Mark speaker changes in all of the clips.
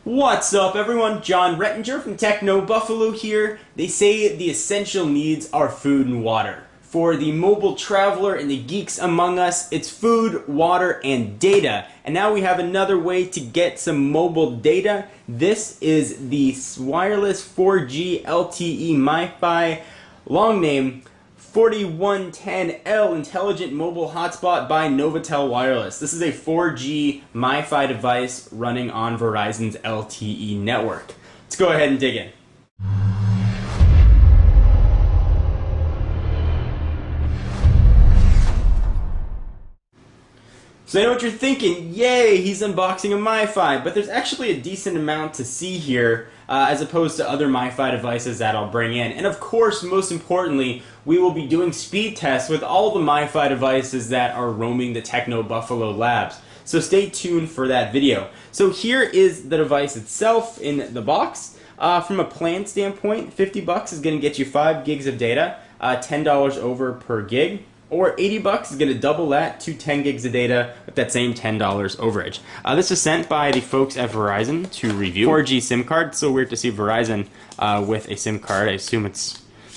Speaker 1: What's up everyone, John Rettinger from Techno Buffalo here. They say the essential needs are food and water. For the mobile traveler and the geeks among us, it's food, water, and data. And now we have another way to get some mobile data. This is the wireless 4G LTE MiFi, long name 4110L Intelligent Mobile Hotspot by Novatel Wireless. This is a 4G MiFi device running on Verizon's LTE network. Let's go ahead and dig in. So I know what you're thinking, yay, he's unboxing a MiFi, but there's actually a decent amount to see here as opposed to other MiFi devices that I'll bring in. And of course, most importantly, we will be doing speed tests with all the MiFi devices that are roaming the Techno Buffalo labs. So stay tuned for that video. So here is the device itself in the box. From a plan standpoint, 50 bucks is going to get you 5 gigs of data, $10 over per gig. Or 80 bucks is going to double that to 10 gigs of data with that same $10 overage. This is sent by the folks at Verizon to review. 4G SIM card. It's so weird to see Verizon with a SIM card. I assume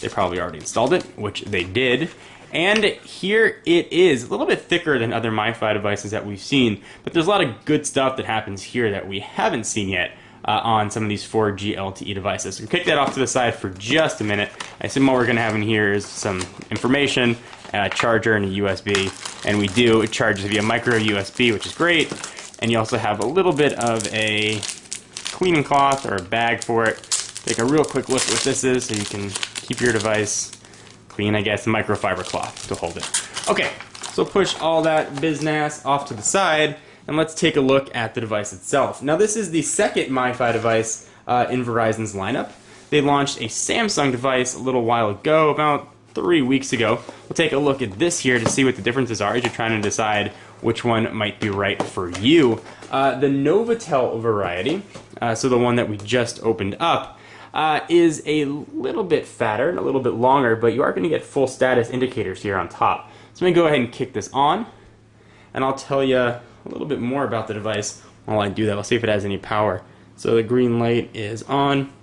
Speaker 1: they probably already installed it, which they did. And here it is, a little bit thicker than other MiFi devices that we've seen, but there's a lot of good stuff that happens here that we haven't seen yet on some of these 4G LTE devices. So we'll kick that off to the side for just a minute. I assume what we're going to have in here is some information, a charger and a USB, and we do. It charges via micro USB, which is great, and you also have a little bit of a cleaning cloth or a bag for it. Take a real quick look at what this is so you can keep your device clean, I guess, microfiber cloth to hold it. Okay, so push all that business off to the side, and let's take a look at the device itself. Now this is the second MiFi device in Verizon's lineup. They launched a Samsung device a little while ago, about 3 weeks ago. We'll take a look at this here to see what the differences are as you're trying to decide which one might be right for you. The Novatel variety, so the one that we just opened up, is a little bit fatter and a little bit longer, but you are going to get full status indicators here on top. So I'm going to go ahead and kick this on, and I'll tell you a little bit more about the device while I do that. I'll see if it has any power. So the green light is on.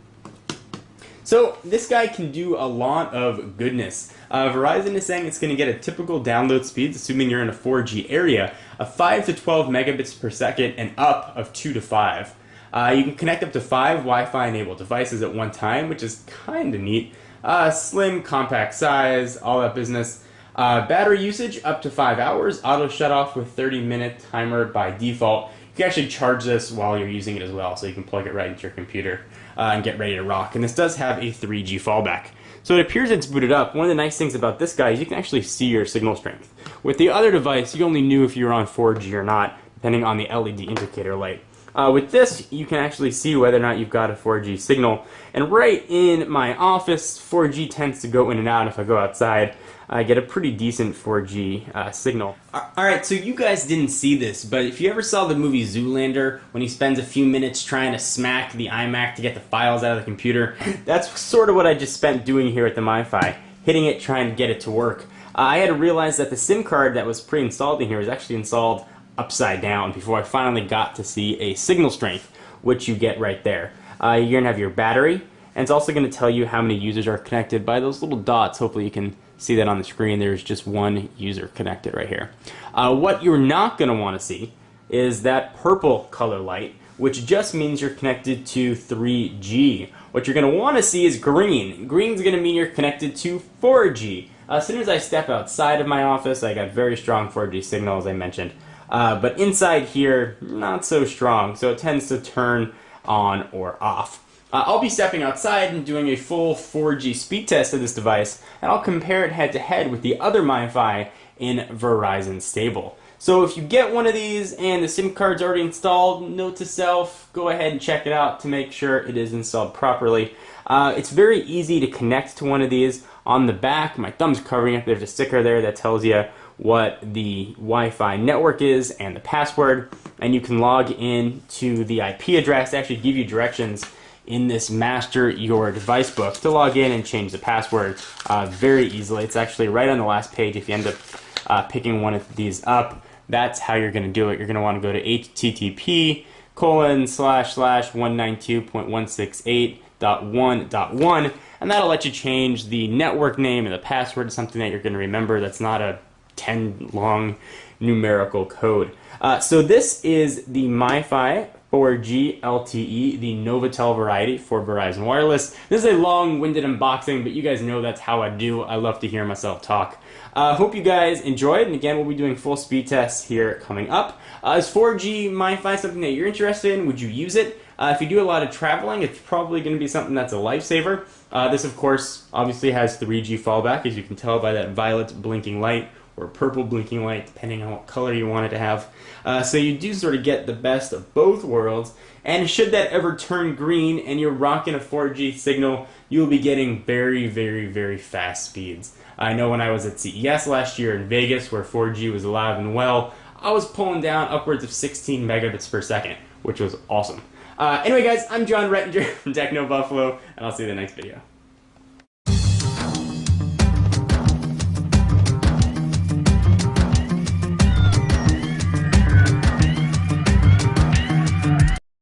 Speaker 1: So this guy can do a lot of goodness. Verizon is saying it's going to get a typical download speeds, assuming you're in a 4G area, of 5 to 12 megabits per second and up of 2 to 5. You can connect up to 5 Wi-Fi enabled devices at one time, which is kind of neat. Slim, compact size, all that business. Battery usage up to 5 hours, auto shut off with 30-minute timer by default. You can actually charge this while you're using it as well, so you can plug it right into your computer and get ready to rock. And this does have a 3G fallback. So it appears it's booted up. One of the nice things about this guy is you can actually see your signal strength. With the other device, you only knew if you were on 4G or not, depending on the LED indicator light. With this, you can actually see whether or not you've got a 4G signal. And right in my office, 4G tends to go in and out. If I go outside, I get a pretty decent 4G signal. Alright, so you guys didn't see this, but if you ever saw the movie Zoolander, when he spends a few minutes trying to smack the iMac to get the files out of the computer, that's sort of what I just spent doing here at the MiFi, hitting it, trying to get it to work. I had to realize that the SIM card that was pre-installed in here was actually installed upside down before I finally got to see a signal strength, which you get right there. You're going to have your battery, and it's also going to tell you how many users are connected by those little dots. Hopefully you can see that on the screen. There's just one user connected right here. What you're not going to want to see is that purple color light, which just means you're connected to 3G. What you're going to want to see is green. Green's going to mean you're connected to 4G. As soon as I step outside of my office, I got very strong 4G signal, as I mentioned. But inside here, not so strong, so it tends to turn on or off. I'll be stepping outside and doing a full 4G speed test of this device, and I'll compare it head-to-head with the other MiFi in Verizon stable. So if you get one of these and the SIM card's already installed, note to self, go ahead and check it out to make sure it is installed properly. It's very easy to connect to one of these. On the back, my thumb's covering it, there's a sticker there that tells you what the Wi-Fi network is and the password, and you can log in to the IP address to actually give you directions in this Master Your Device book to log in and change the password very easily. It's actually right on the last page. If you end up picking one of these up, that's how you're going to do it. You're going to want to go to http:// //192.168.1.1, and that'll let you change the network name and the password to something that you're going to remember that's not a 10 long numerical code. So this is the MiFi 4G LTE, the Novatel variety for Verizon Wireless. This is a long-winded unboxing, but you guys know that's how I do. I love to hear myself talk. Hope you guys enjoyed, and again, we'll be doing full speed tests here coming up. Is 4G MiFi something that you're interested in? Would you use it? If you do a lot of traveling, it's probably going to be something that's a lifesaver. This, of course, obviously has 3G fallback, as you can tell by that violet blinking light, or purple blinking light, depending on what color you want it to have. So you do sort of get the best of both worlds, and should that ever turn green and you're rocking a 4G signal, you'll be getting very, very, very fast speeds. I know when I was at CES last year in Vegas, where 4G was alive and well, I was pulling down upwards of 16 megabits per second, which was awesome. Anyway guys, I'm John Rettinger from Techno Buffalo, and I'll see you in the next video.